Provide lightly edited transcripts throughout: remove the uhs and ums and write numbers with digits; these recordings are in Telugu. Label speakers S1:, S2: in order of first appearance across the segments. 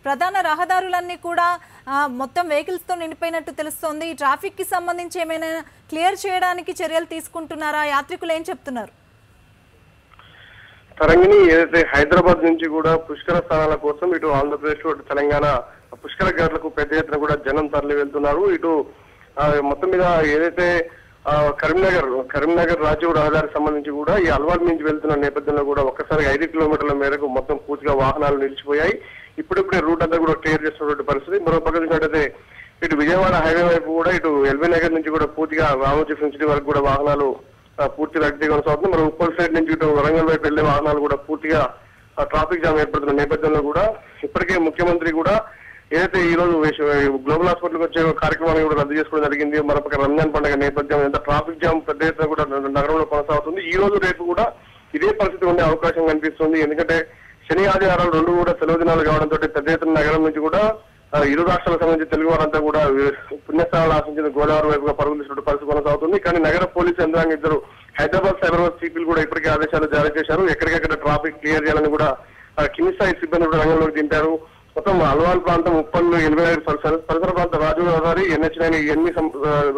S1: ప్రధాన రహదారులన్నీ కూడా మొత్తం వెహికల్స్ తో నిండిపోయినట్టు తెలుస్తోంది. ఈ ట్రాఫిక్ కి సంబంధించి ఏమైనా క్లియర్ చేయడానికి చర్యలు తీసుకుంటున్నారా? యాత్రికులు ఏం చెప్తున్నారు?
S2: తరంగిణి ఏదైతే హైదరాబాద్ నుంచి కూడా పుష్కర స్థానాల కోసం ఇటు ఆంధ్రప్రదేశ్ ఇటు తెలంగాణ పుష్కర ఘాట్లకు పెద్ద ఎత్తున కూడా జనం తరలి వెళ్తున్నారు. ఇటు మొత్తం మీద ఏదైతే కరీంనగర్ రాజ్య రహదారికి సంబంధించి కూడా ఈ అల్వాల్ నుంచి వెళ్తున్న నేపథ్యంలో కూడా ఒక్కసారి 5 కిలోమీటర్ల మేరకు మొత్తం పూర్తిగా వాహనాలు నిలిచిపోయాయి. ఇప్పుడిప్పుడే రూట్ అంతా కూడా క్లియర్ చేస్తున్నటువంటి పరిస్థితి. మరో పక్క చూసినట్టయితే ఇటు విజయవాడ హైవే వైపు కూడా ఇటు ఎల్బీ నగర్ నుంచి కూడా పూర్తిగా రామోజీ ఫిల్మ్ సిటీ వరకు కూడా వాహనాలు పూర్తిగా రద్దీ కొనసాగుతుంది. మరి ఉప్పల్ సైడ్ నుంచి ఇటు వరంగల్ వైపు వెళ్లే వాహనాలు కూడా పూర్తిగా ట్రాఫిక్ జామ్ ఏర్పడుతున్న నేపథ్యంలో కూడా ఇప్పటికే ముఖ్యమంత్రి కూడా ఏదైతే ఈ రోజు గ్లోబల్ హాస్పిటల్కి వచ్చే కార్యక్రమాన్ని కూడా రద్దు చేసుకోవడం జరిగింది. మరొక రంజాన్ పండుగ నేపథ్యం ఎంత ట్రాఫిక్ జామ్ పెద్ద ఎత్తున కూడా నగరంలో కొనసాగుతుంది. ఈ రోజు రేపు కూడా ఇదే పరిస్థితి ఉండే అవకాశం కనిపిస్తుంది. ఎందుకంటే శని ఆదివారాలు రెండు కూడా సెలవు దినాలు కావడంతో పెద్ద ఎత్తున నగరం నుంచి కూడా ఇరు రాష్ట్రాలకు సంబంధించి తెలుగు వారంతా కూడా పుణ్యస్థానాలు ఆశించిన గోదావరి వైపుగా పరుగులు తీసినట్టు పరిస్థితి కొనసాగుతుంది. కానీ నగర పోలీసు యంత్రాంగం ఇద్దరు హైదరాబాద్ సైబరాబాద్ సిపిలు కూడా ఇప్పటికే ఆదేశాలు జారీ చేశారు. ఎక్కడికెక్కడ ట్రాఫిక్ క్లియర్ చేయాలని కూడా కింది స్థాయి సిబ్బంది కూడా రంగంలోకి దింపారు. మొత్తం అల్వాల్ ప్రాంతం, ఉప్పల్, 85 పరిసర ప్రాంత రాజీవ్ రహదారి, NH9 ఎన్ని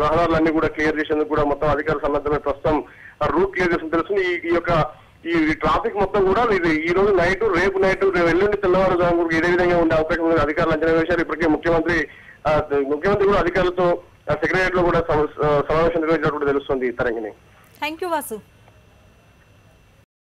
S2: రహదారులన్నీ కూడా క్లియర్ చేసేందుకు కూడా మొత్తం అధికారులు సన్నద్ధమై ప్రస్తుతం రూట్ క్లియర్ చేసిన తెలుస్తుంది. ఈ ట్రాఫిక్ మొత్తం కూడా ఇది ఈ రోజు నైట్, రేపు నైట్, ఎల్లుండి తెల్లవారుజాము కూడా ఇదే విధంగా ఉండే అవకాశం ఉంది. అధికారులు అంచనా వేశారు. ఇప్పటికే ముఖ్యమంత్రి కూడా అధికారులతో సెక్రటరియట్ లో కూడా సమావేశం నిర్వహించినట్టు తెలుస్తుంది. తరంగిణి.
S1: Thank you Vasu.